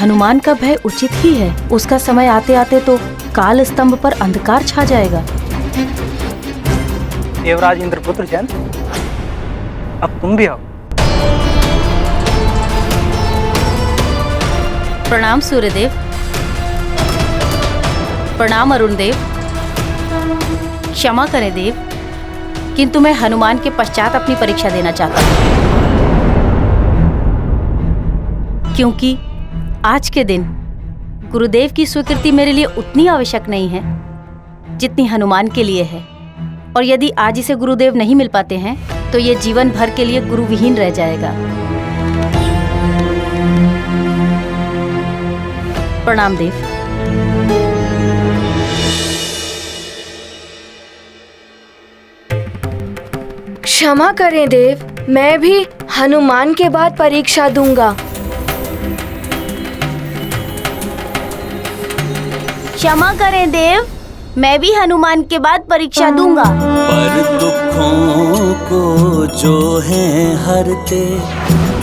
हनुमान का भय उचित ही है। उसका समय आते आते तो काल स्तंभ पर अंधकार छा जाएगा। देवराज इंद्रपुत्र जन, अब तुम भी आओ। प्रणाम सूर्यदेव। प्रणाम अरुण देव। क्षमा करें देव, किंतु मैं हनुमान के पश्चात अपनी परीक्षा देना चाहता हूँ, क्योंकि आज के दिन गुरुदेव की स्वीकृति मेरे लिए उतनी आवश्यक नहीं है जितनी हनुमान के लिए है। और यदि आज इसे गुरुदेव नहीं मिल पाते हैं तो ये जीवन भर के लिए गुरुविहीन रह जाएगा। प्रणाम देव। क्षमा करें देव, मैं भी हनुमान के बाद परीक्षा दूंगा। क्षमा करें देव, मैं भी हनुमान के बाद परीक्षा दूंगा। पर दुखों को जो है हरते,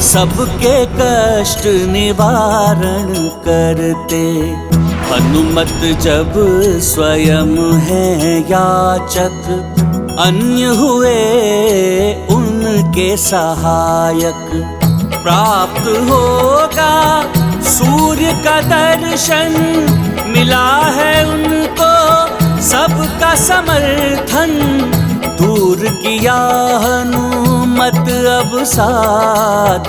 सबके कष्ट निवारण करते। हनुमत जब स्वयं है याचक, अन्य हुए उनके सहायक। प्राप्त होगा सूर्य का दर्शन, मिला है उनको सबका समर्थन। दूर किया हनुमत अब साध,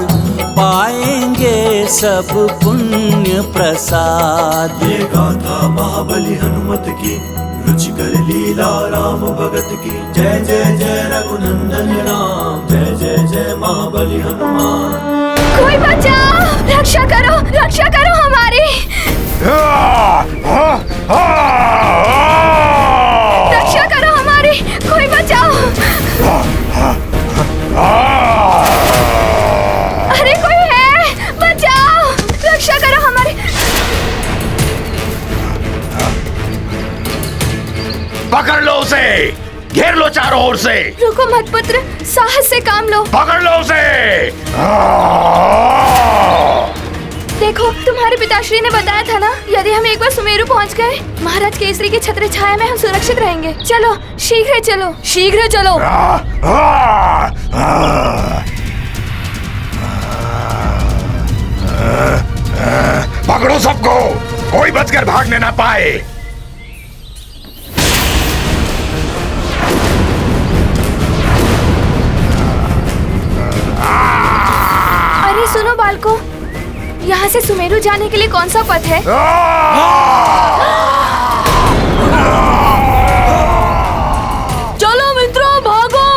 पाएंगे सब पुण्य प्रसाद। ये गाथा महाबली हनुमत की, रुचिकर लीला राम भगत की। जय जय जय रघुनंदन राम, जय जय जय महाबली हनुमान। कोई बचाओ, रक्षा करो हमारी। रक्षा करो हमारी, कोई बचाओ। अरे कोई है, बचाओ, रक्षा करो हमारी। पकड़ लो उसे, घेर लो चारों ओर से। रुको मत पुत्र, साहस से काम लो। पकड़ लो उसे। देखो, तुम्हारे पिताश्री ने बताया था ना, यदि हम एक बार सुमेरु पहुंच गए, महाराज केसरी के छत्र छाया में हम सुरक्षित रहेंगे। चलो, शीघ्र चलो, शीघ्र चलो। पकड़ो सबको, कोई बचकर भागने ना पाए। अरे सुनो बालको, यहाँ से सुमेरु जाने के लिए कौन सा पथ है? चलो मित्रों, भागो।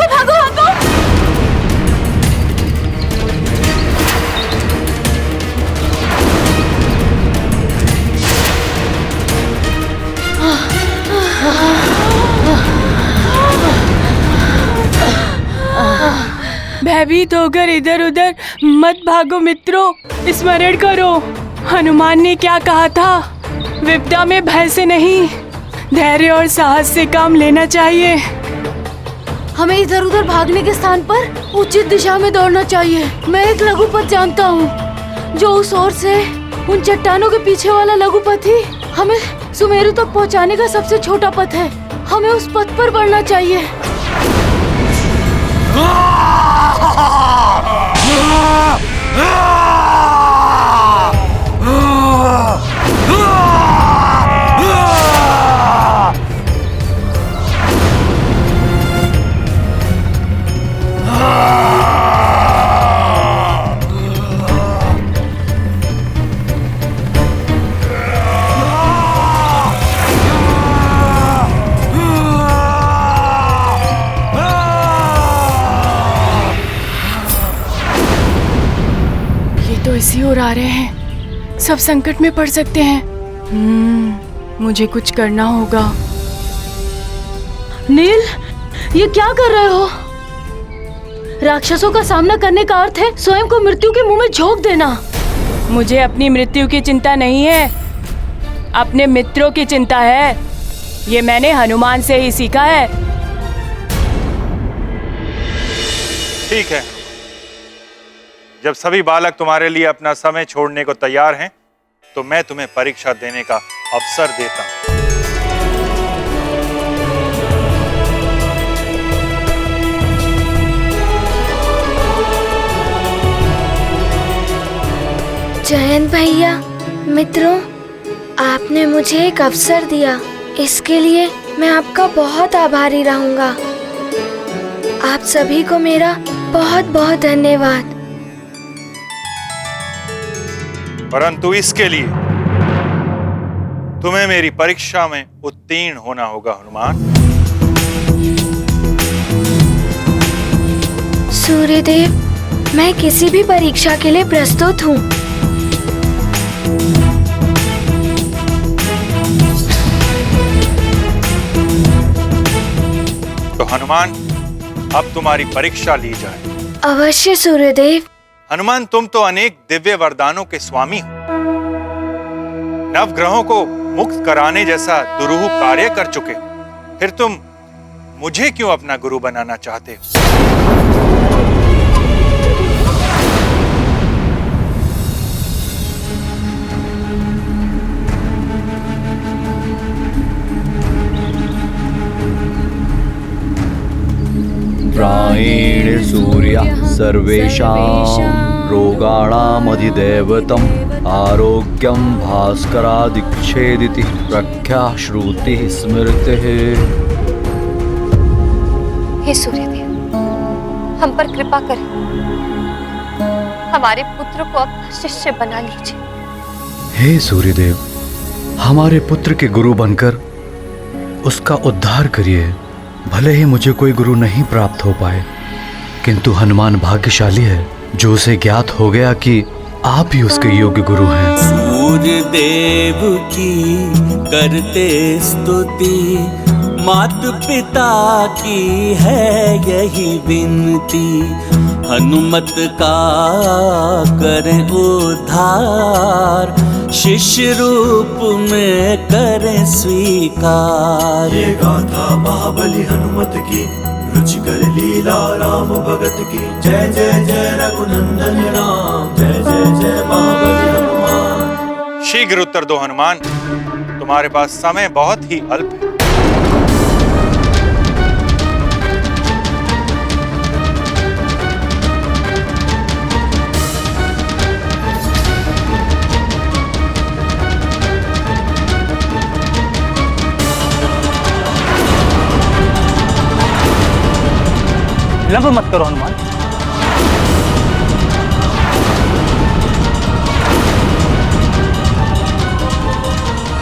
भागो। भयभीत होकर इधर उधर मत भागो मित्रों, स्मरण करो हनुमान ने क्या कहा था। विपदा में भय से नहीं, धैर्य और साहस से काम लेना चाहिए। हमें इधर उधर भागने के स्थान पर उचित दिशा में दौड़ना चाहिए। मैं एक लघु पथ जानता हूँ, जो उस ओर से उन चट्टानों के पीछे वाला लघु पथ ही हमें सुमेरु तक पहुँचाने का सबसे छोटा पथ है। हमें उस पथ पर बढ़ना चाहिए। इसी ओर आ रहे हैं, सब संकट में पड़ सकते हैं। मुझे कुछ करना होगा। नील, ये क्या कर रहे हो? राक्षसों का सामना करने का अर्थ है स्वयं को मृत्यु के मुंह में झोंक देना। मुझे अपनी मृत्यु की चिंता नहीं है, अपने मित्रों की चिंता है। ये मैंने हनुमान से ही सीखा है। ठीक है, जब सभी बालक तुम्हारे लिए अपना समय छोड़ने को तैयार हैं, तो मैं तुम्हें परीक्षा देने का अवसर देता हूं। जयंत भैया, मित्रों, आपने मुझे एक अवसर दिया, इसके लिए मैं आपका बहुत आभारी रहूंगा। आप सभी को मेरा बहुत बहुत धन्यवाद। परंतु इसके लिए तुम्हें मेरी परीक्षा में उत्तीर्ण होना होगा हनुमान। सूर्यदेव, मैं किसी भी परीक्षा के लिए प्रस्तुत हूँ। तो हनुमान, अब तुम्हारी परीक्षा ली जाए। अवश्य सूर्यदेव। हनुमान, तुम तो अनेक दिव्य वरदानों के स्वामी हो। नवग्रहों को मुक्त कराने जैसा दुरूह कार्य कर चुके हो, फिर तुम मुझे क्यों अपना गुरु बनाना चाहते हो? प्रायेण सूर्य सर्वेषां रोगाणामधिदैवतम् आरोग्यं भास्करादिच्छेदिति प्रख्या श्रुतिः स्मृतिः। हे सूर्यदेव, हम पर कृपा करें, हमारे पुत्र को अपना शिष्य बना लीजिए। हे सूर्यदेव, हमारे पुत्र के गुरु बनकर उसका उद्धार करिए। भले ही मुझे कोई गुरु नहीं प्राप्त हो पाए, किंतु हनुमान भाग्यशाली है जो उसे ज्ञात हो गया कि आप ही उसके योग्य गुरु हैं। सूर्य देव की करते स्तुति, मात पिता की है यही विनती। हनुमत का करें उद्धार, शिष्य रूप में करें स्वीकार। ये गाथा महाबली हनुमत की, रुचिकर लीला राम भगत की। जय जय जय रघुनंदन राम, जय जय जय महाबली हनुमान। शीघ्र उत्तर दो हनुमान, तुम्हारे पास समय बहुत ही अल्प है। विलंब मत करो हनुमान।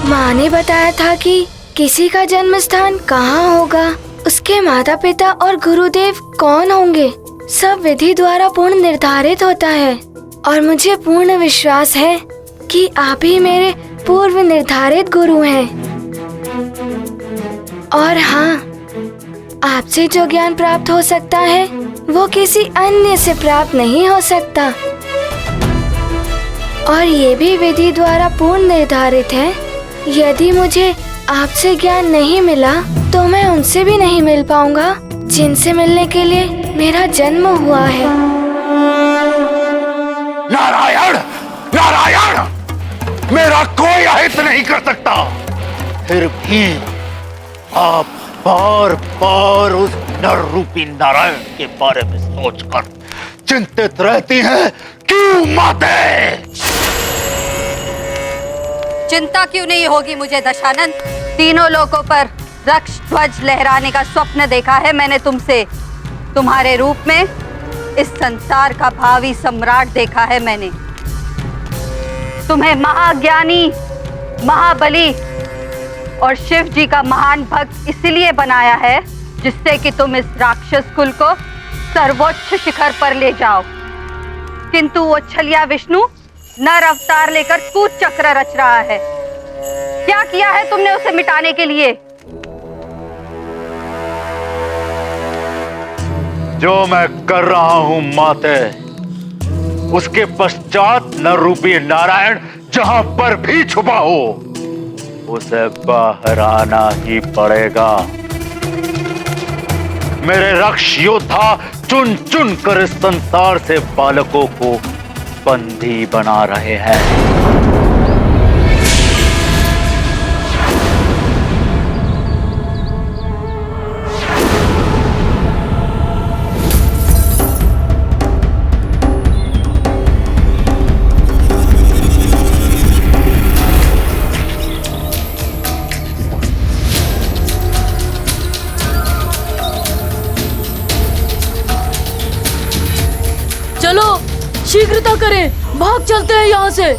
माँ ने बताया था कि किसी का जन्म स्थान कहाँ होगा, उसके माता पिता और गुरुदेव कौन होंगे, सब विधि द्वारा पूर्ण निर्धारित होता है। और मुझे पूर्ण विश्वास है कि आप ही मेरे पूर्व निर्धारित गुरु हैं। और हाँ, आपसे जो ज्ञान प्राप्त हो सकता है वो किसी अन्य से प्राप्त नहीं हो सकता। और ये भी विधि द्वारा पूर्ण निर्धारित है, यदि मुझे आपसे ज्ञान नहीं मिला तो मैं उनसे भी नहीं मिल पाऊंगा जिनसे मिलने के लिए मेरा जन्म हुआ है। नारायण नारायण, मेरा कोई अहित नहीं कर सकता, फिर भी आप बार बार उस नर रूपी नारायण के बारे में सोचकर चिंतित रहती हैं, क्यों माते? चिंता क्यों नहीं होगी मुझे दशानन? तीनों लोकों पर रक्ष ध्वज लहराने का स्वप्न देखा है मैंने तुमसे। तुम्हारे रूप में इस संसार का भावी सम्राट देखा है मैंने। तुम्हें महाज्ञानी, महाबली और शिव जी का महान भक्त इसलिए बनाया है जिससे कि तुम इस राक्षस कुल को सर्वोच्च शिखर पर ले जाओ। किंतु वो छलिया विष्णु नर अवतार लेकर कूच चक्र रच रहा है। क्या किया है तुमने उसे मिटाने के लिए? जो मैं कर रहा हूं माते, उसके पश्चात नर रूपी नारायण जहां पर भी छुपा हो उसे बाहर आना ही पड़ेगा। मेरे रक्ष योद्धा चुन चुन कर इस संसार से बालकों को बंदी बना रहे हैं। चलो शीघ्रता करें, भाग चलते हैं यहाँ से।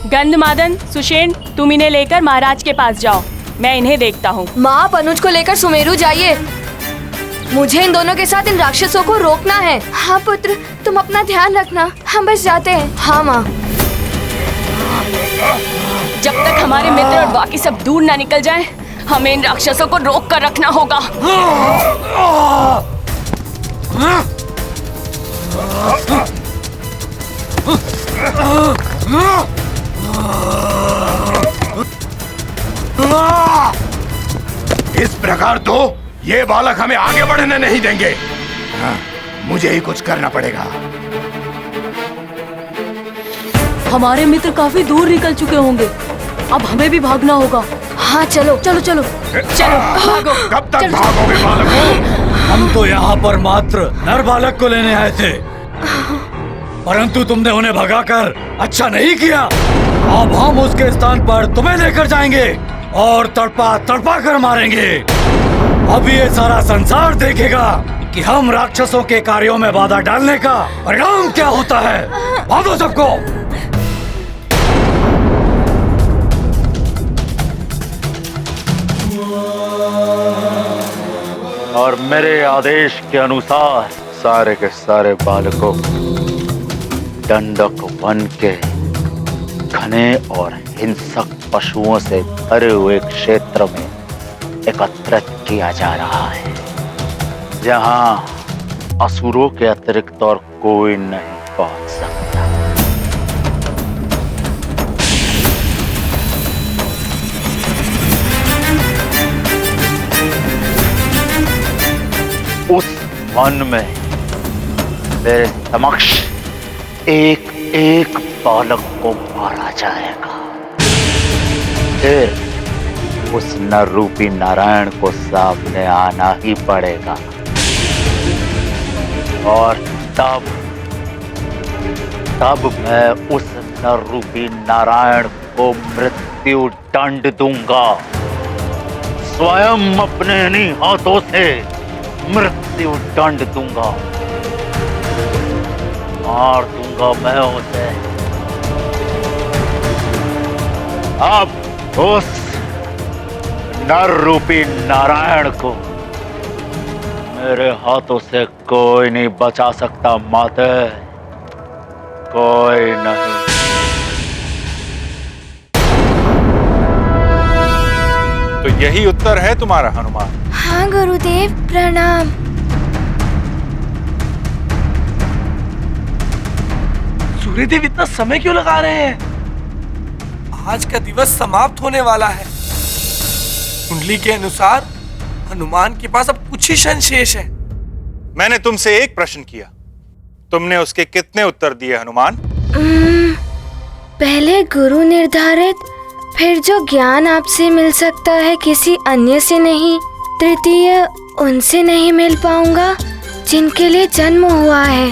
गंधमादन, सुषेण, तुम इन्हें लेकर महाराज के पास जाओ, मैं इन्हें देखता हूँ। माँ, आप अनुज को लेकर सुमेरु जाइए। मुझे इन दोनों के साथ इन राक्षसों को रोकना है। हाँ पुत्र, तुम अपना ध्यान रखना, हम बस जाते हैं। हाँ माँ। जब तक हमारे मित्र और बाकी सब दूर ना निकल जाएं, हमें इन राक्षसों को रोक कर रखना होगा। इस प्रकार तो ये बालक हमें आगे बढ़ने नहीं देंगे। मुझे ही कुछ करना पड़ेगा। हमारे मित्र काफी दूर निकल चुके होंगे, अब हमें भी भागना होगा। हाँ चलो चलो चलो चलो भागो। कब तक भागोगे बालकों? हम तो यहाँ पर मात्र नर बालक को लेने आए थे, परंतु तुमने उन्हें भगाकर अच्छा नहीं किया। अब हम उसके स्थान पर तुम्हें लेकर जाएंगे और तड़पा तड़पा कर मारेंगे। अब ये सारा संसार देखेगा कि हम राक्षसों के कार्यों में बाधा डालने का परिणाम क्या होता है। भागो सबको। और मेरे आदेश के अनुसार सारे के सारे बालकों दंडक वन के घने और हिंसक पशुओं से भरे हुए क्षेत्र में एकत्रित किया जा रहा है, जहां असुरों के अतिरिक्त और कोई नहीं पहुंच सकता। उस वन में मेरे समक्ष एक एक बालक को मारा जाएगा। फिर उस नर रूपी नारायण को सामने आना ही पड़ेगा और तब मैं उस नर रूपी नारायण को मृत्यु दंड दूंगा। स्वयं अपने इन्हीं हाथों से मृत्यु दंड दूंगा। मार दूंगा मैं उसे। अब उस नर रूपी नारायण को मेरे हाथों से कोई नहीं बचा सकता माते, कोई नहीं। तो यही उत्तर है तुम्हारा हनुमान? हाँ गुरुदेव, प्रणाम। सूर्यदेव इतना समय क्यों लगा रहे हैं? आज का दिवस समाप्त होने वाला है। कुंडली के अनुसार हनुमान के पास अब कुछ ही क्षण शेष है। मैंने तुमसे एक प्रश्न किया, तुमने उसके कितने उत्तर दिए हनुमान? पहले गुरु निर्धारित, फिर जो ज्ञान आपसे मिल सकता है किसी अन्य से नहीं, तृतीय उनसे नहीं मिल पाऊंगा जिनके लिए जन्म हुआ है।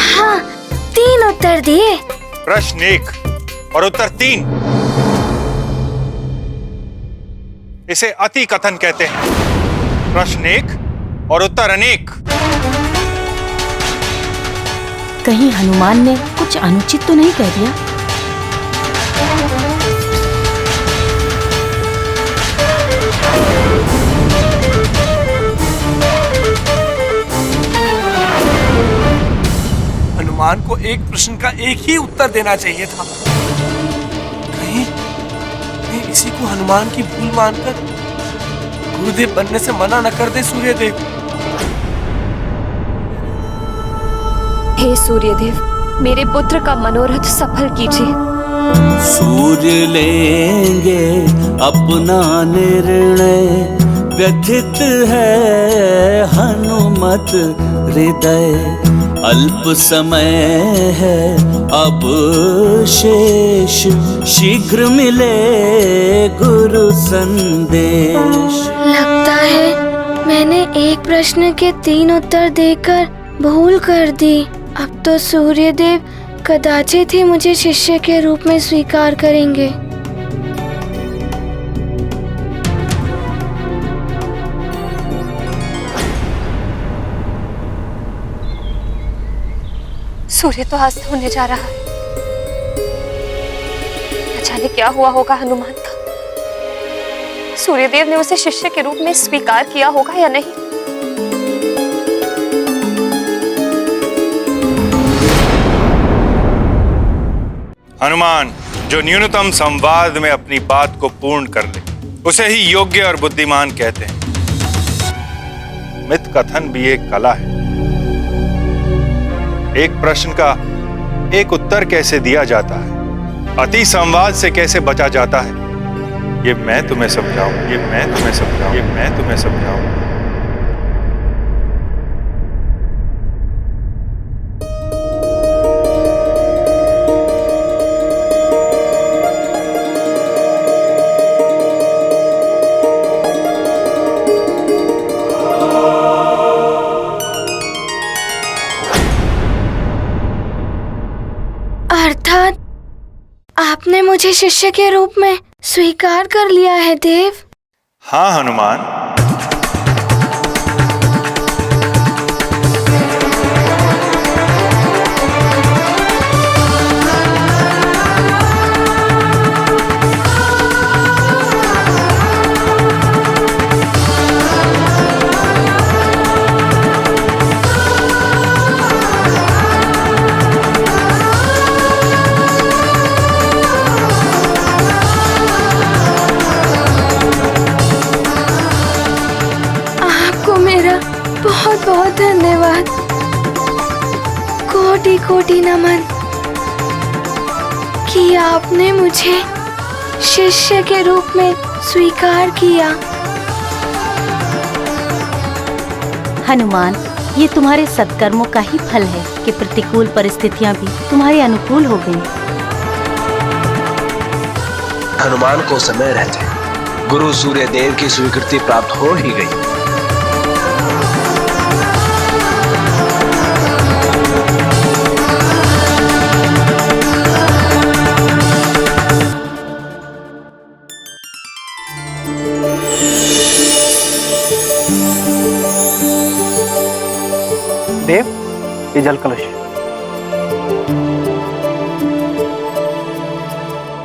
हाँ, 3 उत्तर दिए। प्रश्न 1 और उत्तर 3, इसे अति कथन कहते हैं। प्रश्न 1 और उत्तर अनेक। कहीं हनुमान ने कुछ अनुचित तो नहीं कह दिया? हनुमान को एक प्रश्न का एक ही उत्तर देना चाहिए था। कहीं इसी को हनुमान की भूल मानकर गुरुदेव बनने से मना न कर दे सूर्यदेव। हे सूर्यदेव, मेरे पुत्र का मनोरथ सफल कीजिए। सूर्य लेंगे अपना निर्णय, व्यथित है हनुमत हृदय। अल्प समय है अब शेष, शीघ्र मिले गुरु संदेश। लगता है मैंने एक प्रश्न के 3 उत्तर देकर भूल कर दी। अब तो सूर्यदेव कदाचित ही मुझे शिष्य के रूप में स्वीकार करेंगे। सूर्य तो अस्त होने जा रहा है। न जाने क्या हुआ होगा हनुमान का। सूर्यदेव ने उसे शिष्य के रूप में स्वीकार किया होगा या नहीं। हनुमान जो न्यूनतम संवाद में अपनी बात को पूर्ण कर ले, उसे ही योग्य और बुद्धिमान कहते हैं। मिथ कथन भी एक कला है। एक प्रश्न का एक उत्तर कैसे दिया जाता है, अति संवाद से कैसे बचा जाता है, ये मैं तुम्हें समझाऊं, ये मैं तुम्हें समझाऊं, ये मैं तुम्हें समझाऊं। अर्थात आपने मुझे शिष्य के रूप में स्वीकार कर लिया है देव। हाँ हनुमान, बहुत बहुत धन्यवाद। कोटि कोटि नमन कि आपने मुझे शिष्य के रूप में स्वीकार किया। हनुमान, ये तुम्हारे सत्कर्मों का ही फल है कि प्रतिकूल परिस्थितियां भी तुम्हारे अनुकूल हो गईं। हनुमान को समय रहते गुरु सूर्यदेव की स्वीकृति प्राप्त हो ही गई। देव, ये जल कलश।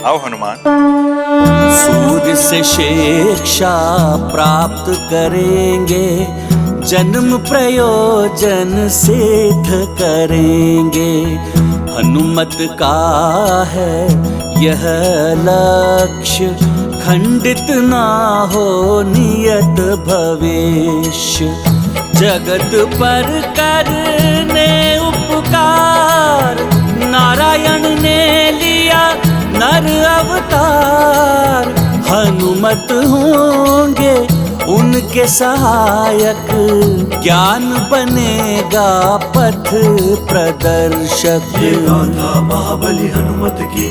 आओ हनुमान। सूर्य से शिक्षा प्राप्त करेंगे, जन्म प्रयोजन सिद्ध करेंगे। हनुमत का है यह लक्ष्य, खंडित ना हो नियत भविष्य। जगत पर करने उपकार, नारायण ने लिया नर अवतार। हनुमत होंगे उनके सहायक, ज्ञान बनेगा पथ प्रदर्शक। ये गाथा महाबली हनुमत की,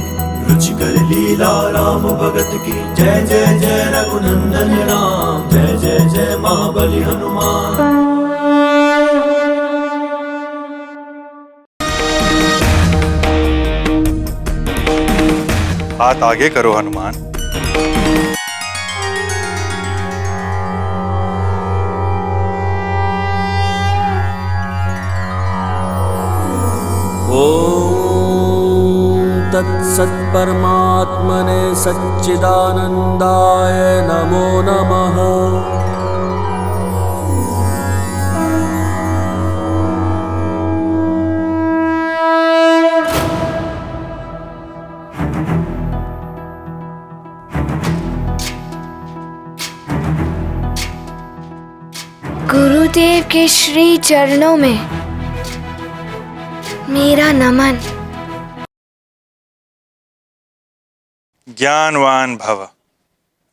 रुचिकर लीला राम भगत की। जय जय जय रघुनंदन राम, जय जय जय महाबली हनुमान। हाथ आगे करो हनुमान। ओम तत्सत् परमात्मने सच्चिदानंदाय नमो नमः। गुरुदेव के श्री चरणों में मेरा नमन। ज्ञानवान भव,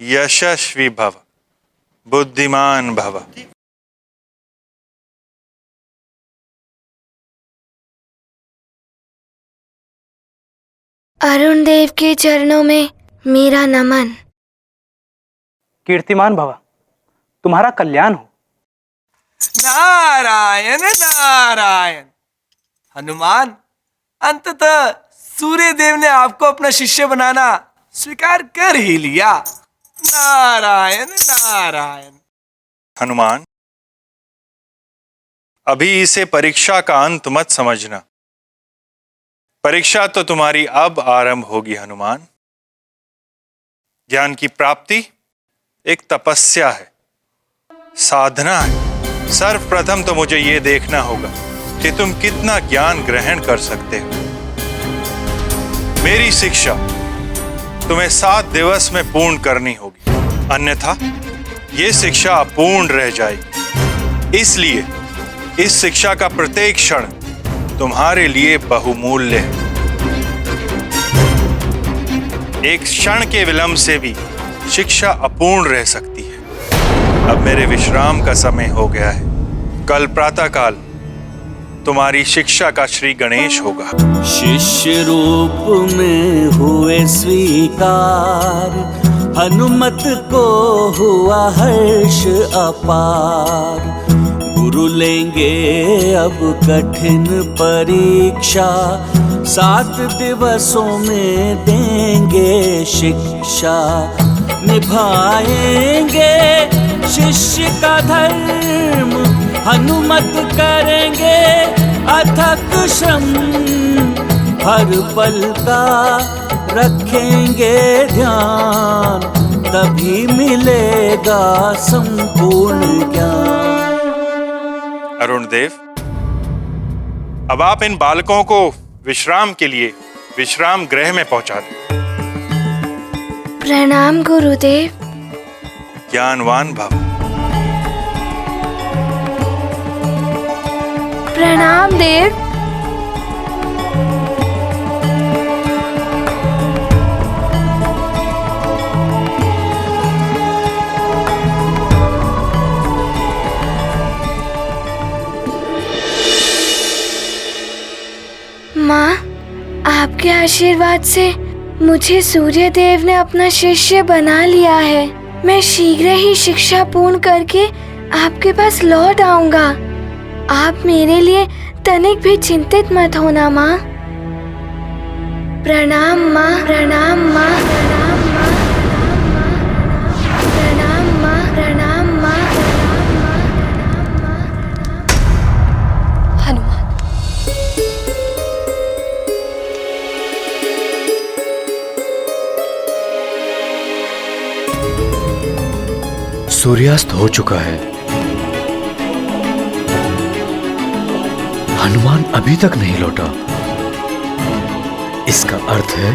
यशस्वी भव, बुद्धिमान भव। अरुण देव के चरणों में मेरा नमन। कीर्तिमान भवा, तुम्हारा कल्याण हो। नारायण नारायण। हनुमान, अंततः सूर्य देव ने आपको अपना शिष्य बनाना स्वीकार कर ही लिया। नारायण नारायण। हनुमान, अभी इसे परीक्षा का अंत मत समझना। परीक्षा तो तुम्हारी अब आरंभ होगी हनुमान। ज्ञान की प्राप्ति एक तपस्या है, साधना है। सर्वप्रथम तो मुझे यह देखना होगा कि तुम कितना ज्ञान ग्रहण कर सकते हो। मेरी शिक्षा तुम्हें 7 दिवस में पूर्ण करनी होगी, अन्यथा यह शिक्षा अपूर्ण रह जाएगी। इसलिए इस शिक्षा का प्रत्येक क्षण तुम्हारे लिए बहुमूल्य है। एक क्षण के विलंब से भी शिक्षा अपूर्ण रह सकती है। अब मेरे विश्राम का समय हो गया है। कल प्रातःकाल तुम्हारी शिक्षा का श्री गणेश होगा। शिष्य रूप में हुए स्वीकार, हनुमत को हुआ हर्ष अपार। गुरु लेंगे अब कठिन परीक्षा, 7 दिवसों में देंगे शिक्षा। निभाएंगे शिष्य का धर्म, हनुमत करेंगे अथक श्रम। हर पल का रखेंगे ध्यान, तभी मिलेगा संपूर्ण ज्ञान। अरुण देव, अब आप इन बालकों को विश्राम के लिए विश्राम गृह में पहुंचा दें। प्रणाम गुरुदेव। ज्ञानवान भव। प्रणाम देव। माँ, आपके आशीर्वाद से मुझे सूर्य देव ने अपना शिष्य बना लिया है। मैं शीघ्र ही शिक्षा पूर्ण करके आपके पास लौट आऊंगा। आप मेरे लिए तनिक भी चिंतित मत होना माँ। प्रणाम माँ। प्रणाम माँ। प्रणाम माँ। प्रणाम माँ। प्रणाम माँ। हनुमान, सूर्यास्त हो चुका है। हनुमान अभी तक नहीं लौटा। इसका अर्थ है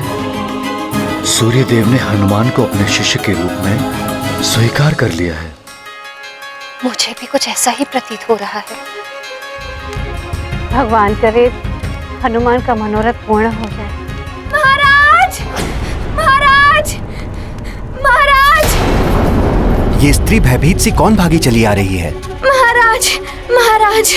सूर्यदेव ने हनुमान को अपने शिष्य के रूप में स्वीकार कर लिया है। मुझे भी कुछ ऐसा ही प्रतीत हो रहा है। भगवान करे हनुमान का मनोरथ पूर्ण हो जाए। महाराज! महाराज! महाराज! ये स्त्री भयभीत सी कौन भागी चली आ रही है? महाराज! महाराज!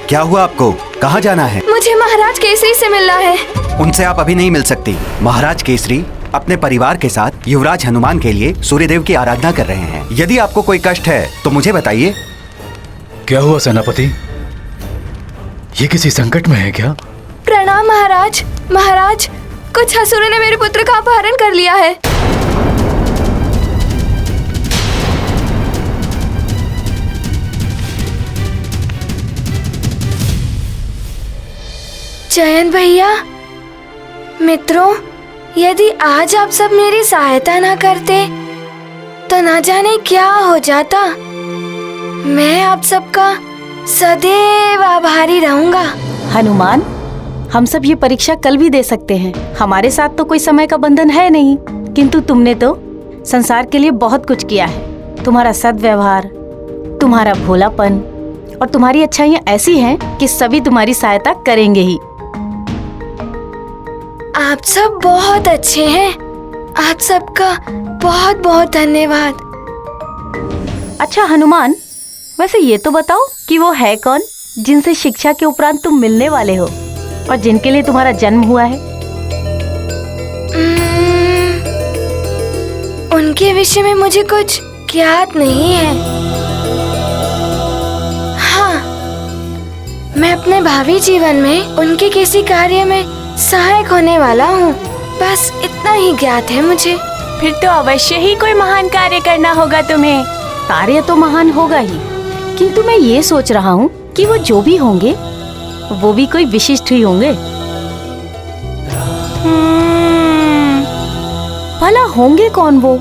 क्या हुआ आपको? कहाँ जाना है? मुझे महाराज केसरी से मिलना है। उनसे आप अभी नहीं मिल सकती। महाराज केसरी अपने परिवार के साथ युवराज हनुमान के लिए सूर्यदेव की आराधना कर रहे हैं। यदि आपको कोई कष्ट है तो मुझे बताइए। क्या हुआ सेनापति? ये किसी संकट में है क्या? प्रणाम महाराज। महाराज, कुछ असुरों ने मेरे पुत्र का अपहरण कर लिया है। जयंत भैया, मित्रों, यदि आज आप सब मेरी सहायता ना करते तो ना जाने क्या हो जाता। मैं आप सबका सदैव आभारी रहूंगा। हनुमान, हम सब ये परीक्षा कल भी दे सकते हैं। हमारे साथ तो कोई समय का बंधन है नहीं, किंतु तुमने तो संसार के लिए बहुत कुछ किया है। तुम्हारा सद्व्यवहार, तुम्हारा भोलापन और तुम्हारी अच्छाइयाँ ऐसी हैं कि सभी तुम्हारी सहायता करेंगे ही। आप सब बहुत अच्छे हैं। आप सबका बहुत बहुत धन्यवाद। अच्छा हनुमान, वैसे ये तो बताओ कि वो है कौन जिनसे शिक्षा के उपरांत तुम मिलने वाले हो और जिनके लिए तुम्हारा जन्म हुआ है? उनके विषय में मुझे कुछ ज्ञात नहीं है। हाँ, मैं अपने भावी जीवन में उनके किसी कार्य में सहायक होने वाला हूँ, बस इतना ही ज्ञात है मुझे। फिर तो अवश्य ही कोई महान कार्य करना होगा तुम्हें। कार्य तो महान होगा ही, किंतु मैं ये सोच रहा हूँ कि वो जो भी होंगे वो भी कोई विशिष्ट ही होंगे। भला होंगे कौन वो?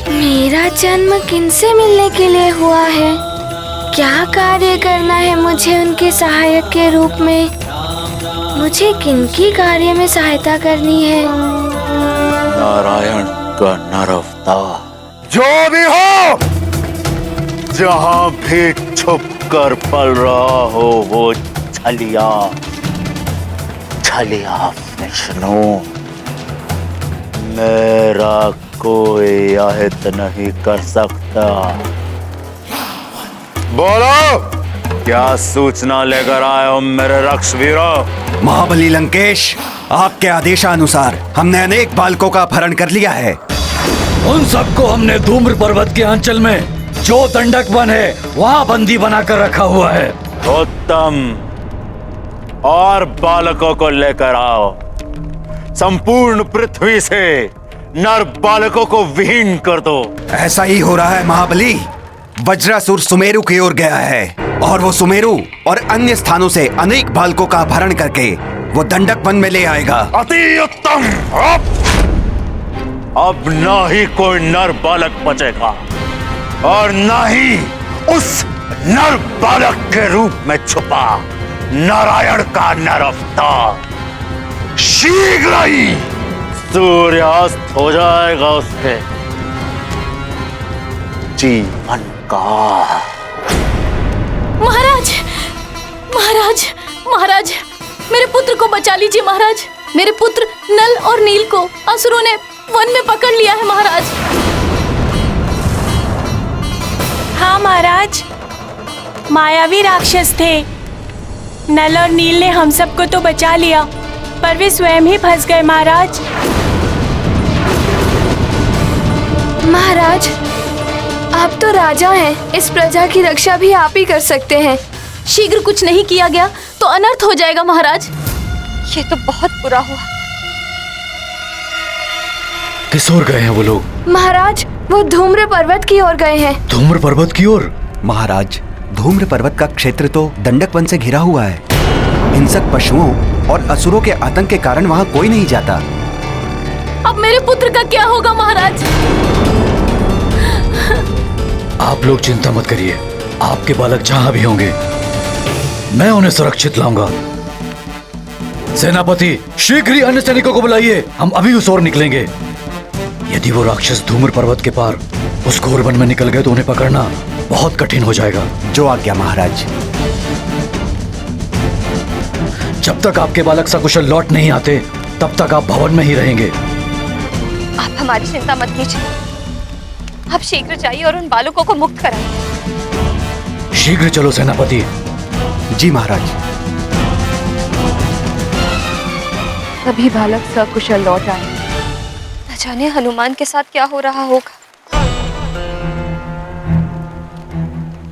मेरा जन्म किनसे मिलने के लिए हुआ है? क्या कार्य करना है मुझे उनके सहायक के रूप में? मुझे किनकी कार्य में सहायता करनी है? नारायण का नर अवतार जो भी हो, जहां भी छुप कर पल रहा हो, वो छलिया विष्णु। मेरा कोई अहित नहीं कर सकता। बोलो, क्या सूचना लेकर आए हो मेरे रक्षवीरों? महाबली लंकेश, आपके आदेशानुसार हमने अनेक बालकों का अपहरण कर लिया है। उन सबको हमने धूम्र पर्वत के अंचल में जो दंडक वन है वहाँ बंदी बनाकर रखा हुआ है। उत्तम, और बालकों को लेकर आओ। संपूर्ण पृथ्वी से नर बालकों को विहीन कर दो। ऐसा ही हो रहा है महाबली। वज्रासुर सुमेरु की ओर गया है और वो सुमेरु और अन्य स्थानों से अनेक बालकों का अपहरण करके वो दंडक वन में ले आएगा। अति उत्तम। अब ना ही कोई नर बालक बचेगा और ना ही उस नर बालक के रूप में छुपा नारायण का नर अवतार। शीघ्र ही सूर्यास्त हो जाएगा उसके जीवन का। महाराज, महाराज, महाराज, मेरे पुत्र को बचा लीजिए महाराज। मेरे पुत्र नल और नील को असुरों ने वन में पकड़ लिया है महाराज। हाँ महाराज, मायावी राक्षस थे। नल और नील ने हम सबको तो बचा लिया, पर वे स्वयं ही फंस गए महाराज। महाराज, आप तो राजा हैं, इस प्रजा की रक्षा भी आप ही कर सकते हैं। शीघ्र कुछ नहीं किया गया तो अनर्थ हो जाएगा महाराज। ये तो बहुत बुरा हुआ। किस ओर गए हैं वो लोग? महाराज, वो धूम्र पर्वत की ओर गए हैं। धूम्र पर्वत की ओर? महाराज, धूम्र पर्वत का क्षेत्र तो दंडक वन से घिरा हुआ है। हिंसक पशुओं और असुरों के आतंक के कारण वहाँ कोई नहीं जाता। अब मेरे पुत्र का क्या होगा महाराज? आप लोग चिंता मत करिए, आपके बालक जहां भी होंगे मैं उन्हें सुरक्षित लाऊंगा। सेनापति, शीघ्र ही अन्य सैनिकों को बुलाइए, हम अभी उस ओर निकलेंगे। यदि वो राक्षस धूम्र पर्वत के पार उस घोर वन में निकल गए तो उन्हें पकड़ना बहुत कठिन हो जाएगा। जो आज्ञा महाराज। जब तक आपके बालक सकुशल लौट नहीं आते तब तक आप भवन में ही रहेंगे। आप हमारी चिंता मत कीजिए, आप शीघ्र जाइए और उन बालकों को मुक्त कराइए। शीघ्र चलो सेनापति। जी महाराज। तभी बालक सकुशल लौट आए। न जाने हनुमान के साथ क्या हो रहा होगा।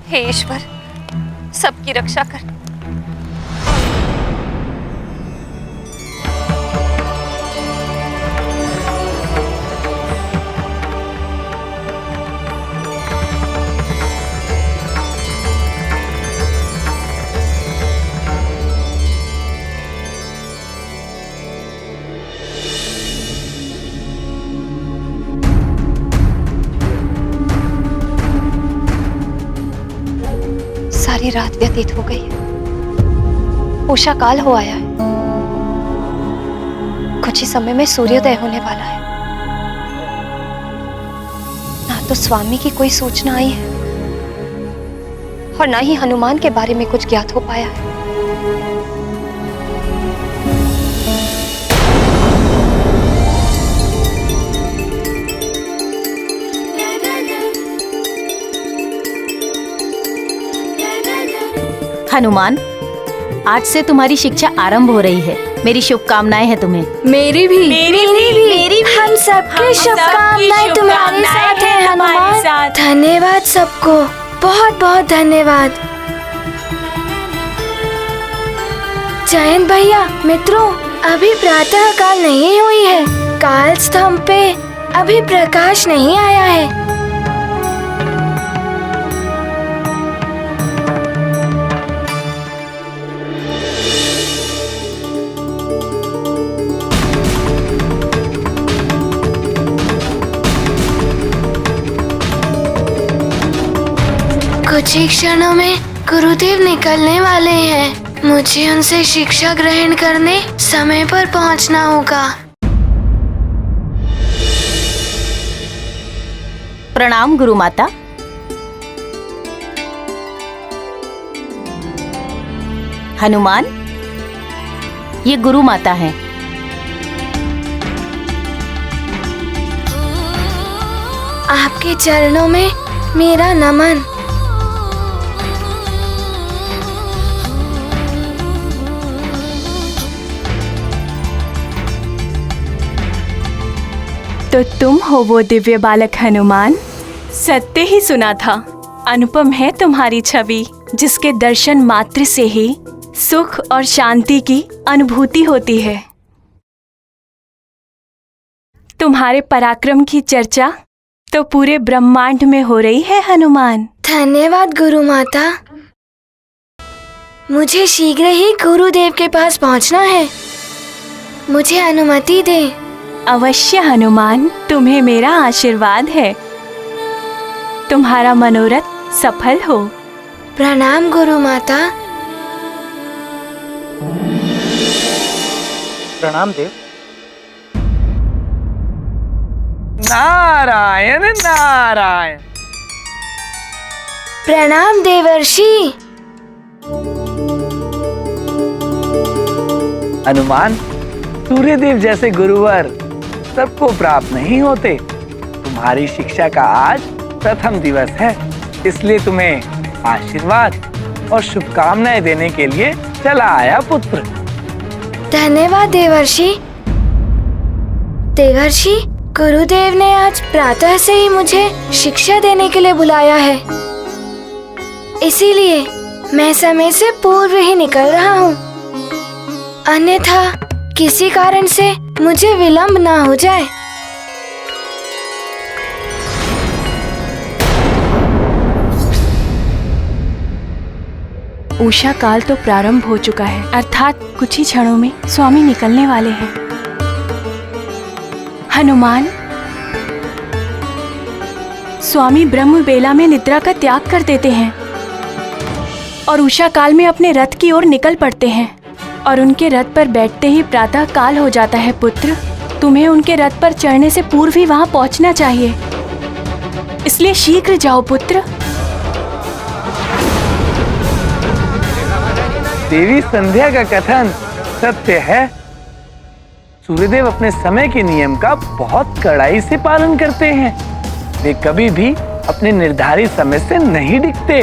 हे ईश्वर, सबकी रक्षा कर। सारी रात व्यतीत हो गई है, उषा काल हो आया है। कुछ ही समय में सूर्योदय होने वाला है। ना तो स्वामी की कोई सूचना आई है, और ना ही हनुमान के बारे में कुछ ज्ञात हो पाया है। हनुमान, आज से तुम्हारी शिक्षा आरंभ हो रही है। मेरी शुभकामनाएं हैं तुम्हें। मेरी भी हम सबकी शुभकामनाएं तुम्हारे साथ हैं हनुमान। धन्यवाद सबको, बहुत बहुत धन्यवाद। जयंत भैया, मित्रों, अभी प्रातः काल नहीं हुई है। काल स्तंभ पे अभी प्रकाश नहीं आया है। कुछ ही क्षणों में गुरुदेव निकलने वाले हैं। मुझे उनसे शिक्षा ग्रहण करने समय पर पहुंचना होगा। प्रणाम गुरु माता। हनुमान, ये गुरु माता हैं। आपके चरणों में मेरा नमन। तो तुम हो वो दिव्य बालक हनुमान। सत्य ही सुना था। अनुपम है तुम्हारी छवि, जिसके दर्शन मात्र से ही सुख और शांति की अनुभूति होती है। तुम्हारे पराक्रम की चर्चा तो पूरे ब्रह्मांड में हो रही है हनुमान। धन्यवाद गुरु माता। मुझे शीघ्र ही गुरुदेव के पास पहुंचना है। मुझे अनुमति दें। अवश्य हनुमान, तुम्हें मेरा आशीर्वाद है। तुम्हारा मनोरथ सफल हो। प्रणाम गुरु माता। प्रणाम देव। नारायण नारायण। प्रणाम देवर्षि। हनुमान, सूर्यदेव जैसे गुरुवर सबको प्राप्त नहीं होते। तुम्हारी शिक्षा का आज प्रथम दिवस है, इसलिए तुम्हें आशीर्वाद और शुभकामनाएं देने के लिए चला आया पुत्र। धन्यवाद देवर्षि। देवर्षि, गुरुदेव ने आज प्रातः से ही मुझे शिक्षा देने के लिए बुलाया है, इसीलिए मैं समय से पूर्व ही निकल रहा हूँ। अन्यथा किसी कारण से मुझे विलंब ना हो जाए। उषा काल तो प्रारंभ हो चुका है, अर्थात कुछ ही क्षणों में स्वामी निकलने वाले हैं। हनुमान, स्वामी ब्रह्म बेला में निद्रा का त्याग कर देते हैं और उषा काल में अपने रथ की ओर निकल पड़ते हैं, और उनके रथ पर बैठते ही प्रातः काल हो जाता है। पुत्र, तुम्हें उनके रथ पर चढ़ने से पूर्व ही वहां पहुंचना चाहिए, इसलिए शीघ्र जाओ पुत्र। देवी संध्या का कथन सत्य है। सूर्यदेव अपने समय के नियम का बहुत कड़ाई से पालन करते हैं। वे कभी भी अपने निर्धारित समय से नहीं डिगते।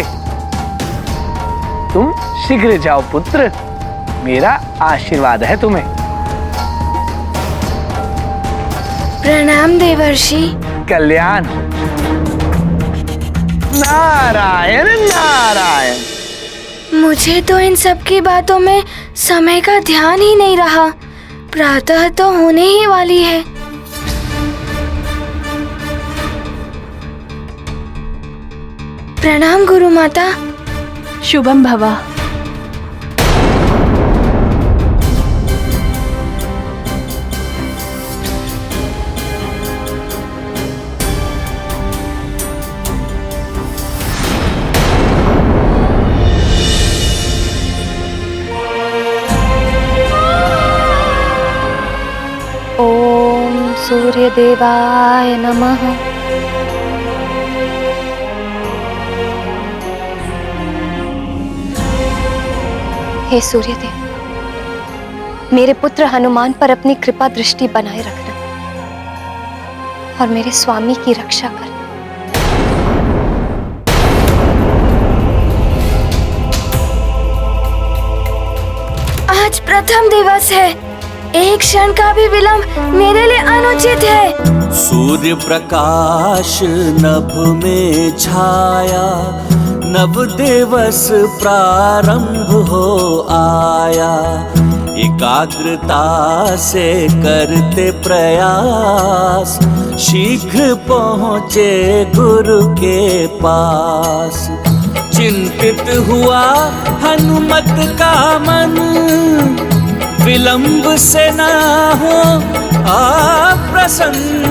तुम शीघ्र जाओ पुत्र, मेरा आशीर्वाद है तुम्हें। प्रणाम देवर्षि। कल्याण। नारायण नारायण। मुझे तो इन सब की बातों में समय का ध्यान ही नहीं रहा। प्रातः तो होने ही वाली है। प्रणाम गुरु माता। शुभम भवा। सूर्यदेवाय नमः। हे सूर्यदेव, मेरे पुत्र हनुमान पर अपनी कृपा दृष्टि बनाए रखना और मेरे स्वामी की रक्षा करना। आज प्रथम दिवस है, एक क्षण का भी विलंब मेरे लिए अनुचित है। सूर्य प्रकाश नभ में छाया, नव दिवस प्रारंभ हो आया। एकाग्रता से करते प्रयास, शीघ्र पहुँचे गुरु के पास। चिंतित हुआ हनुमत का मन, विलंब से न हो आप प्रसन्न।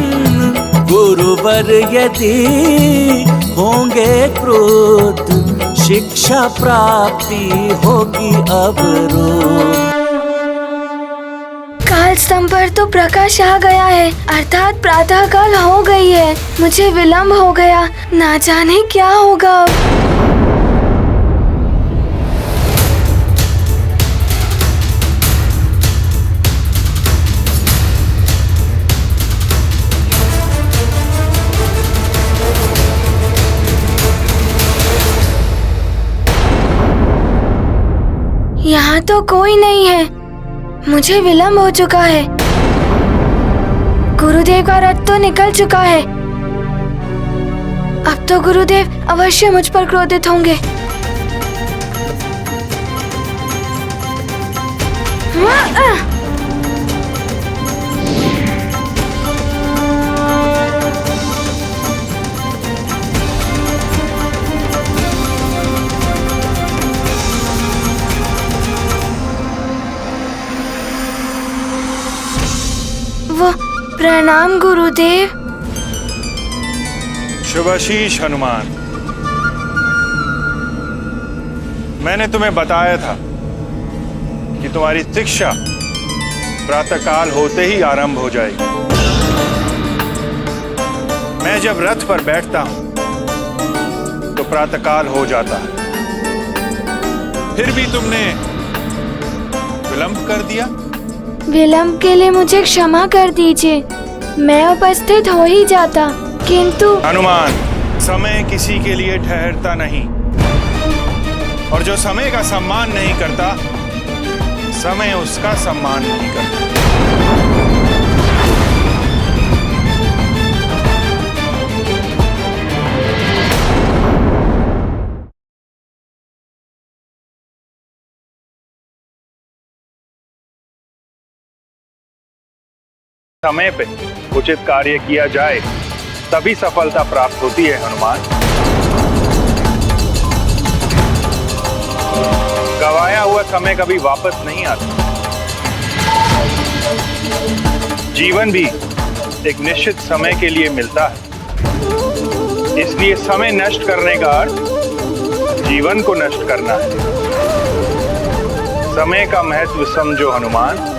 गुरुवर यदि होंगे क्रोध, शिक्षा प्राप्ति होगी अब रोज। काल स्तंभ पर तो प्रकाश आ गया है, अर्थात प्रातः काल हो गई है। मुझे विलंब हो गया, ना जाने क्या होगा अब। यहाँ तो कोई नहीं है, मुझे विलंब हो चुका है। गुरुदेव का रथ तो निकल चुका है। अब तो गुरुदेव अवश्य मुझ पर क्रोधित होंगे। प्रणाम गुरुदेव। शुभाशीष हनुमान, मैंने तुम्हें बताया था कि तुम्हारी शिक्षा प्रातःकाल होते ही आरंभ हो जाएगी। मैं जब रथ पर बैठता हूं तो प्रातःकाल हो जाता है, फिर भी तुमने विलंब कर दिया। विलंब के लिए मुझे क्षमा कर दीजिए, मैं उपस्थित हो ही जाता, किंतु हनुमान, समय किसी के लिए ठहरता नहीं, और जो समय का सम्मान नहीं करता, समय उसका सम्मान नहीं करता। समय पे उचित कार्य किया जाए तभी सफलता प्राप्त होती है हनुमान। गवाया हुआ समय कभी वापस नहीं आता। जीवन भी एक निश्चित समय के लिए मिलता है, इसलिए समय नष्ट करने का अर्थ जीवन को नष्ट करना है। समय का महत्व समझो हनुमान।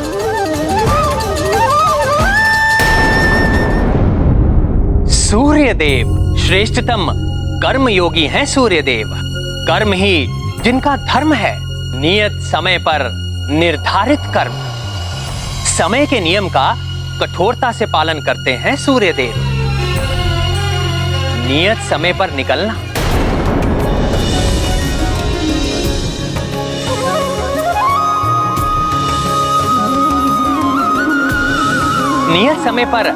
सूर्यदेव श्रेष्ठतम कर्म योगी हैं। सूर्यदेव कर्म ही जिनका धर्म है। नियत समय पर निर्धारित कर्म, समय के नियम का कठोरता से पालन करते हैं सूर्यदेव। नियत समय पर निकलना, नियत समय पर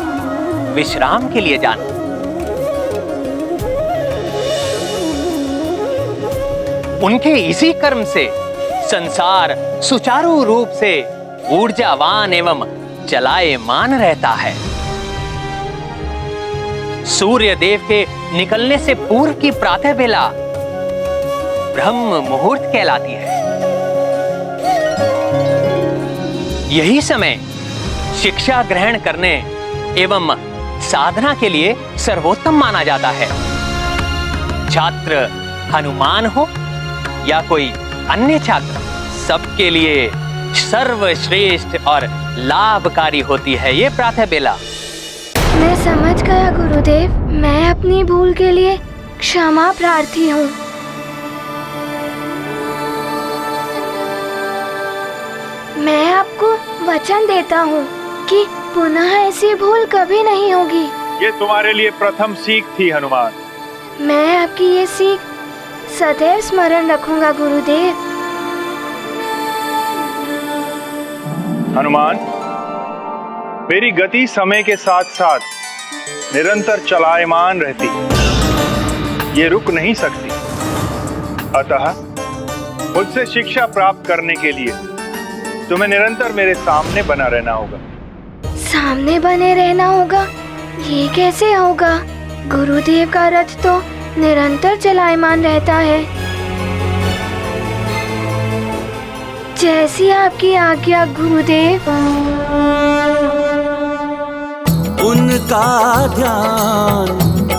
विश्राम के लिए जाना, उनके इसी कर्म से संसार सुचारू रूप से ऊर्जावान एवं चलायमान रहता है। सूर्य देव के निकलने से पूर्व की प्रातः बेला ब्रह्म मुहूर्त कहलाती है। यही समय शिक्षा ग्रहण करने एवं साधना के लिए सर्वोत्तम माना जाता है। छात्र हनुमान हो या कोई अन्य छात्र, सबके लिए सर्वश्रेष्ठ और लाभकारी होती है ये प्रातः बेला। मैं समझ गया गुरुदेव, मैं अपनी भूल के लिए क्षमा प्रार्थी हूँ। वचन देता हूँ कि पुनः ऐसी भूल कभी नहीं होगी। ये तुम्हारे लिए प्रथम सीख थी हनुमान। मैं आपकी ये सीख सदैव स्मरण रखूंगा गुरुदेव। हनुमान, मेरी गति समय के साथ साथ निरंतर चलायमान रहती, ये रुक नहीं सकती। अतः मुझसे शिक्षा प्राप्त करने के लिए तुम्हें निरंतर मेरे सामने बना रहना होगा। सामने बने रहना होगा? ये कैसे होगा? गुरुदेव का रथ तो निरंतर चलायमान रहता है। जैसी आपकी आज्ञा गुरुदेव। उनका ध्यान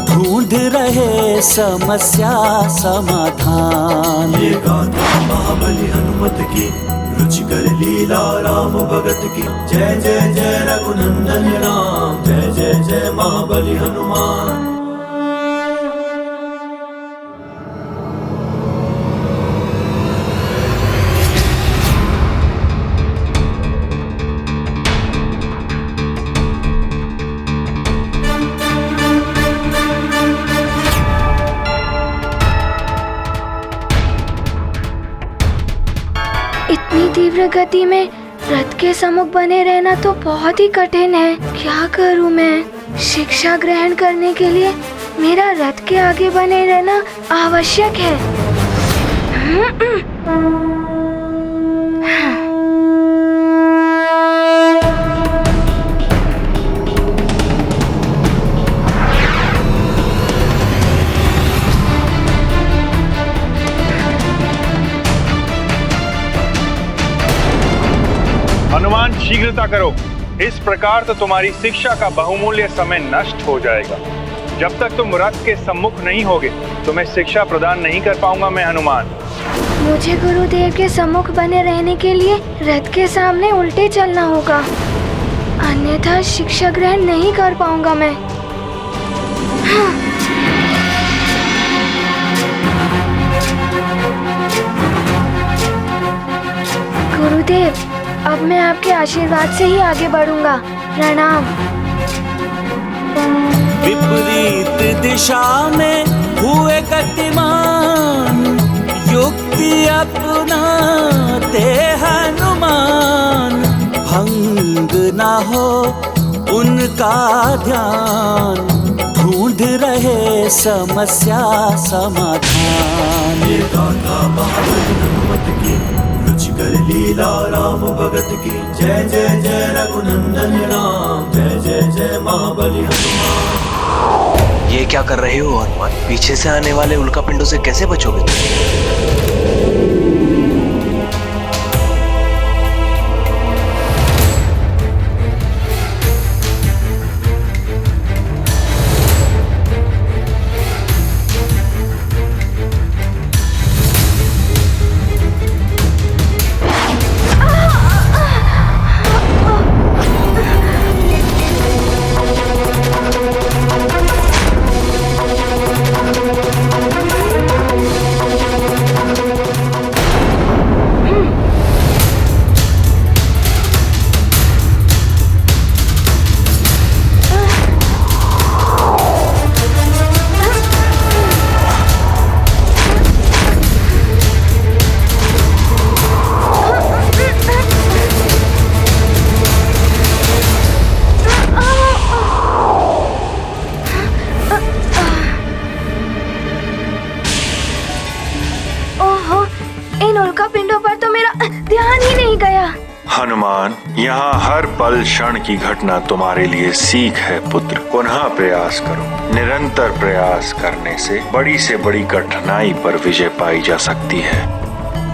ढूंढ रहे समस्या समाधान। ये गाथा महाबली हनुमत की, रुचिकर लीला राम भगत की। जय जय जय रघुनंदन राम, जय जय जय महाबली हनुमान। इतनी तीव्र गति में रथ के सम्मुख बने रहना तो बहुत ही कठिन है। क्या करूं मैं? शिक्षा ग्रहण करने के लिए मेरा रथ के आगे बने रहना आवश्यक है। हनुमान, शीघ्रता करो। इस प्रकार तो तुम्हारी शिक्षा का बहुमूल्य समय नष्ट हो जाएगा। जब तक तुम रथ के सम्मुख नहीं होगे तुम्हें शिक्षा प्रदान नहीं कर पाऊंगा मैं हनुमान। मुझे गुरुदेव के सम्मुख बने रहने के लिए रथ के सामने उल्टे चलना होगा, अन्यथा शिक्षा ग्रहण नहीं कर पाऊंगा मैं। गुरुदेव, अब मैं आपके आशीर्वाद से ही आगे बढ़ूंगा। प्रणाम। विपरीत दिशा में हुए गतिमान, युक्ति अपनाते हनुमान। भंग ना हो उनका ध्यान, ढूंढ रहे समस्या समाधान। ये गाथा महाबली हनुमत की, रुचिकर लीला राम भगत की। जय जय जय रघुनंदन राम, जय जय जय महाबली हनुमान। ये क्या कर रहे हो हनुमान? पीछे से आने वाले उल्कापिंडों से कैसे बचोगे तुम? हनुमान, यहाँ हर पल क्षण की घटना तुम्हारे लिए सीख है पुत्र। पुनः प्रयास करो। निरंतर प्रयास करने से बड़ी कठिनाई पर विजय पाई जा सकती है।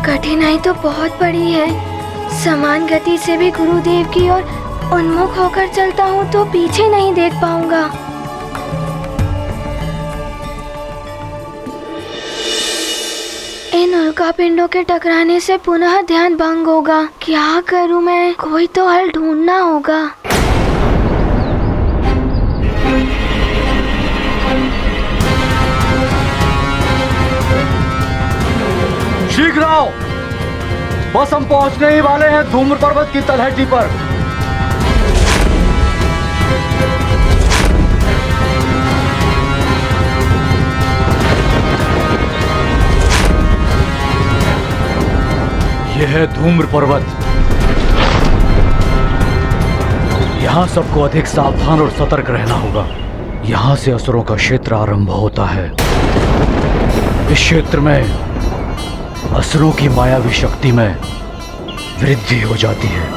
कठिनाई तो बहुत बड़ी है। समान गति से भी गुरुदेव की ओर उन्मुख होकर चलता हूँ तो पीछे नहीं देख पाऊंगा। इन उल्कापिंडों के टकराने से पुनः ध्यान भंग होगा। क्या करूं मैं? कोई तो हल ढूंढना होगा। शीघ्र आओ। बस हम पहुंचने ही वाले हैं धूम्र पर्वत की तलहटी पर। यह है धूम्र पर्वत। यहाँ सबको अधिक सावधान और सतर्क रहना होगा। यहाँ से असुरों का क्षेत्र आरंभ होता है। इस क्षेत्र में असुरों की मायावी शक्ति में वृद्धि हो जाती है।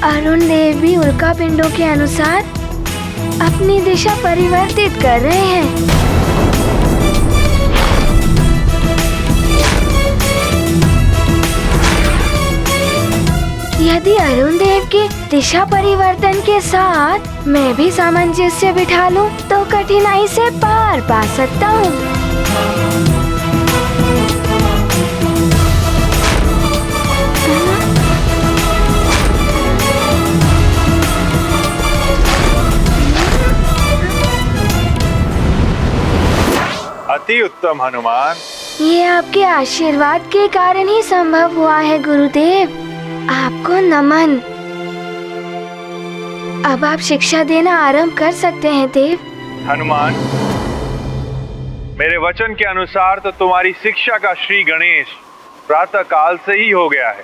अरुण देव भी उल्का पिंडों के अनुसार अपनी दिशा परिवर्तित कर रहे हैं। यदि अरुण देव के दिशा परिवर्तन के साथ मैं भी सामंजस्य बिठा लूं, तो कठिनाई से पार पा सकता हूँ। अति उत्तम हनुमान। ये आपके आशीर्वाद के कारण ही संभव हुआ है गुरुदेव। आपको नमन। अब आप शिक्षा देना आरंभ कर सकते हैं देव। हनुमान, मेरे वचन के अनुसार तो तुम्हारी शिक्षा का श्री गणेश प्रातः काल से ही हो गया है।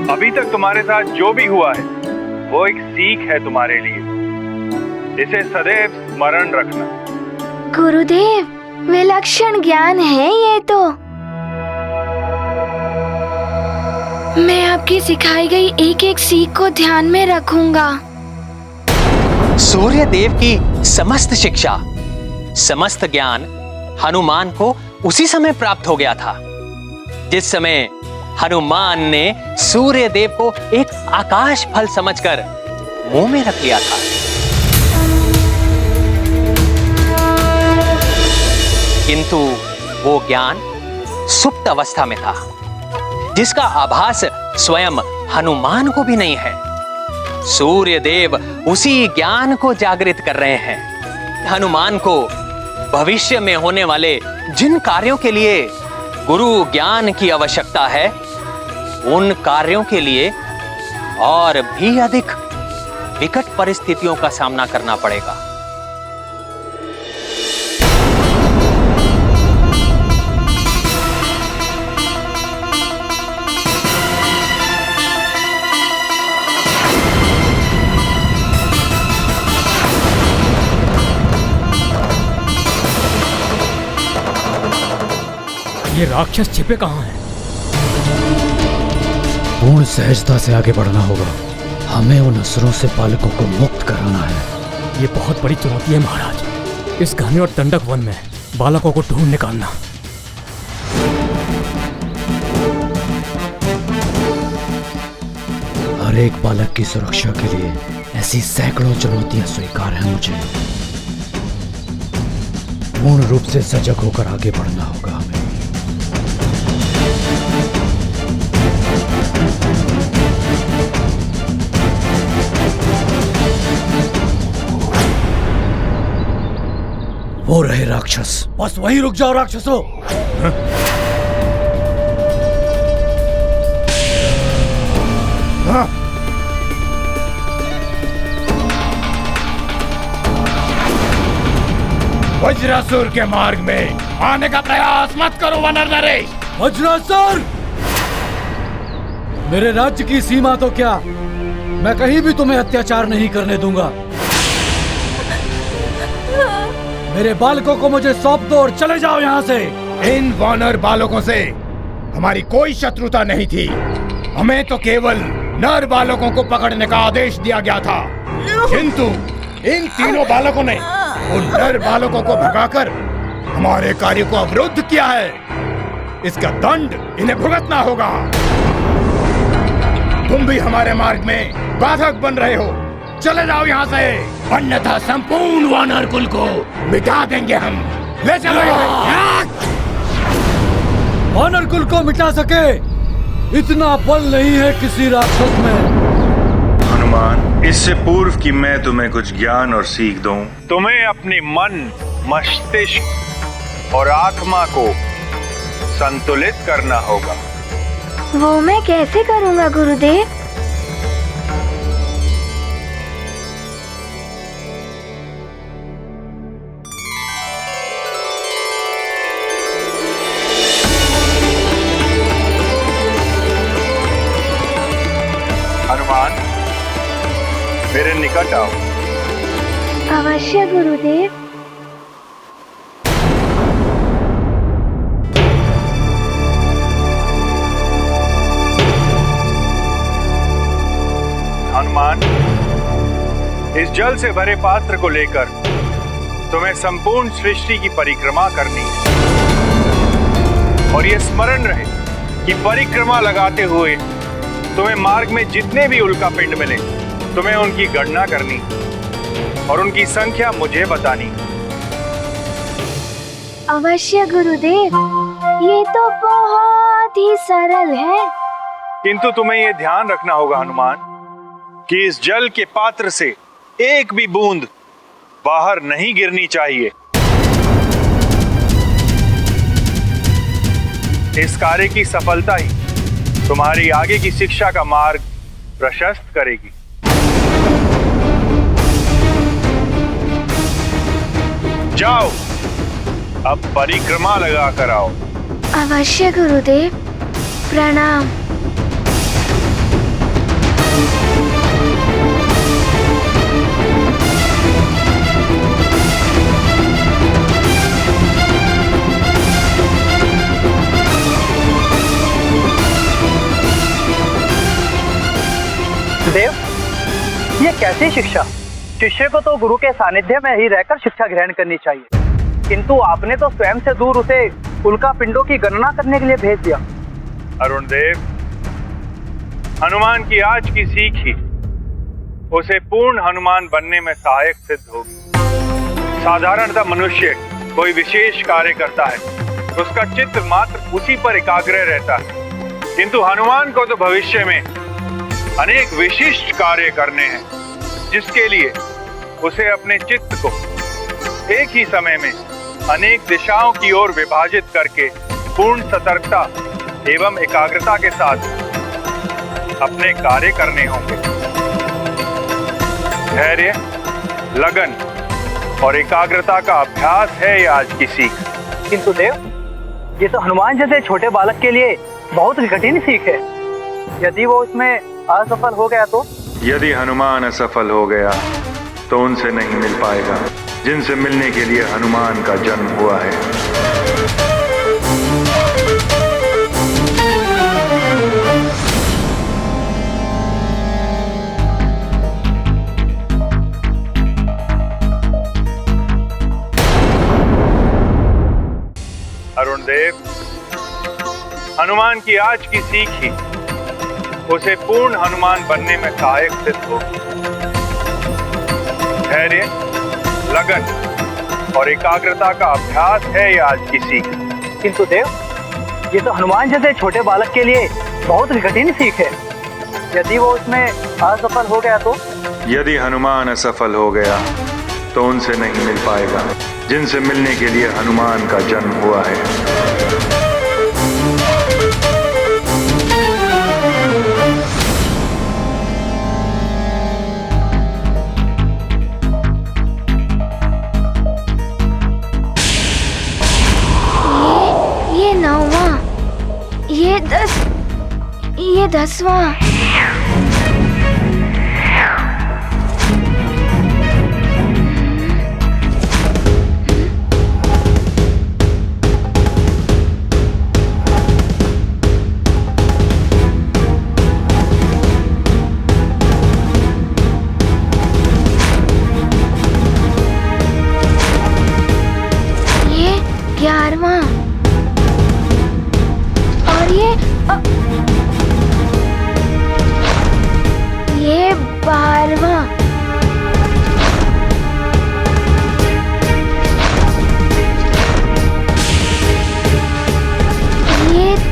अभी तक तुम्हारे साथ जो भी हुआ है वो एक सीख है तुम्हारे लिए। इसे सदैव स्मरण रखना। गुरुदेव, विलक्षण ज्ञान है ये तो। मैं आपकी सिखाई गई एक एक सीख को ध्यान में रखूंगा। सूर्य देव की समस्त शिक्षा, समस्त ज्ञान हनुमान को उसी समय प्राप्त हो गया था जिस समय हनुमान ने सूर्य देव को एक आकाश फल समझकर मुंह में रख लिया था। किंतु वो ज्ञान सुप्त अवस्था में था, जिसका आभास स्वयं हनुमान को भी नहीं है। सूर्य देव उसी ज्ञान को जागृत कर रहे हैं। हनुमान को भविष्य में होने वाले जिन कार्यों के लिए गुरु ज्ञान की आवश्यकता है, उन कार्यों के लिए और भी अधिक विकट परिस्थितियों का सामना करना पड़ेगा। ये राक्षस छिपे कहाँ हैं? पूर्ण सहजता से आगे बढ़ना होगा। हमें उन असुरों से बालकों को मुक्त कराना है। ये बहुत बड़ी चुनौती है महाराज। इस घने और दंडक वन में बालकों को ढूंढ निकालना। हर एक बालक की सुरक्षा के लिए ऐसी सैकड़ों चुनौतियां स्वीकार हैं मुझे। पूर्ण रूप से सजग होकर आगे बढ़ना होगा हमें। वो रहे राक्षस। बस वहीं रुक जाओ राक्षसों। वज्रासुर के मार्ग में आने का प्रयास मत करो वानर नरेश। वज्रासुर! मेरे राज्य की सीमा तो क्या, मैं कहीं भी तुम्हें अत्याचार नहीं करने दूंगा। मेरे बालकों को मुझे सौंप दो और चले जाओ यहाँ से। इन वानर बालकों से हमारी कोई शत्रुता नहीं थी। हमें तो केवल नर बालकों को पकड़ने का आदेश दिया गया था, किंतु इन तीनों बालकों ने उन नर बालकों को भगाकर हमारे कार्य को अवरुद्ध किया है। इसका दंड इन्हें भुगतना होगा। तुम भी हमारे मार्ग में बाधक बन रहे हो। चले जाओ यहाँ से, अन्यथा संपूर्ण वानर कुल को मिटा देंगे हम। ले चलो इन्हें। वानर कुल को मिटा सके इतना बल नहीं है किसी राक्षस में। हनुमान, इससे पूर्व कि मैं तुम्हें कुछ ज्ञान और सीख दूं, तुम्हें अपने मन, मस्तिष्क और आत्मा को संतुलित करना होगा। वो मैं कैसे करूँगा गुरुदेव? हनुमान, मेरे निकट आओ। अवश्य गुरुदेव। हनुमान, इस जल से भरे पात्र को लेकर तुम्हें संपूर्ण सृष्टि की परिक्रमा करनी है। और यह स्मरण रहे कि परिक्रमा लगाते हुए तुम्हें मार्ग में जितने भी उल्का पिंड मिले, तुम्हें उनकी गणना करनी और उनकी संख्या मुझे बतानी। अवश्य गुरुदेव, ये तो बहुत ही सरल है। किंतु तुम्हें यह ध्यान रखना होगा हनुमान कि इस जल के पात्र से एक भी बूंद बाहर नहीं गिरनी चाहिए। इस कार्य की सफलता ही तुम्हारी आगे की शिक्षा का मार्ग प्रशस्त करेगी। जाओ, अब परिक्रमा लगा कर आओ। अवश्य गुरुदेव, प्रणाम। देव, ये कैसी शिक्षा? शिष्य को तो गुरु के सानिध्य में ही रहकर शिक्षा ग्रहण करनी चाहिए, किंतु आपने तो स्वयं से दूर उसे उल्का पिंडों की गणना करने के लिए भेज दिया। अरुण देव, हनुमान की आज की सीख ही उसे पूर्ण हनुमान बनने में सहायक सिद्ध होगी। साधारणतः मनुष्य कोई विशेष कार्य करता है, उसका चित्त मात्र उसी पर एकाग्र रहता है, किंतु हनुमान को तो भविष्य में अनेक विशिष्ट कार्य करने हैं, जिसके लिए उसे अपने चित्त को एक ही समय में अनेक दिशाओं की ओर विभाजित करके पूर्ण सतर्कता एवं एकाग्रता के साथ अपने कार्य करने होंगे। धैर्य, लगन और एकाग्रता का अभ्यास है ये आज की सीख। किंतु देव, ये तो हनुमान जैसे छोटे बालक के लिए बहुत ही कठिन सीख है। यदि वो उसमें असफल हो गया तो? यदि हनुमान असफल हो गया तो उनसे नहीं मिल पाएगा जिनसे मिलने के लिए हनुमान का जन्म हुआ है। अरुण देव, हनुमान की आज की सीख ही उसे पूर्ण हनुमान बनने में सहायक सिद्ध होगी। धैर्य, लगन और एकाग्रता का अभ्यास है ये आज की सीख। किंतु देव, ये तो हनुमान जैसे छोटे बालक के लिए बहुत ही कठिन सीख है। यदि वो उसमें असफल हो गया तो? यदि हनुमान असफल हो गया तो उनसे नहीं मिल पाएगा जिनसे मिलने के लिए हनुमान का जन्म हुआ है। ये 9वां, ये 10वां। ये 11वां। और ये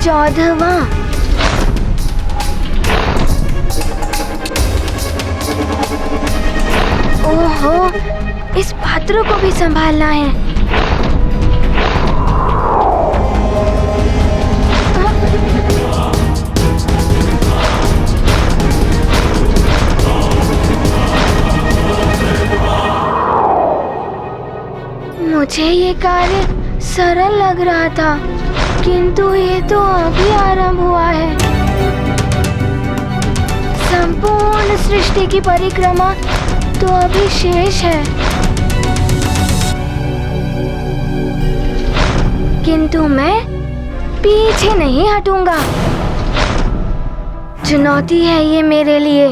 14वां। ओहो, इस पात्र को भी संभालना है। मुझे ये कार्य सरल लग रहा था, किंतु ये तो अभी आरंभ हुआ है। संपूर्ण सृष्टि की परिक्रमा तो अभी शेष है, किंतु मैं पीछे नहीं हटूंगा। चुनौती है ये मेरे लिए।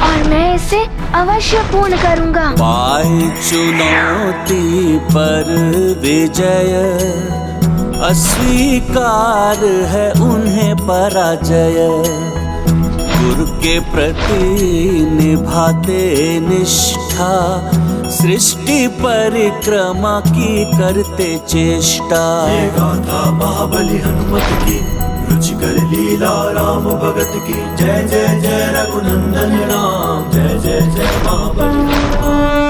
और मैं इसे अवश्य पूर्ण करूंगा। पाए चुनौती पर विजय, अस्वीकार है उन्हें पराजय। गुरु के प्रति निभाते निष्ठा, सृष्टि परिक्रमा की करते चेष्टा। ये गाथा महाबली हनुमत की, रुचिकर लीला राम भगत की। जय जय जय रघुनंदन राम, जय जय जय महाबली हनुमान।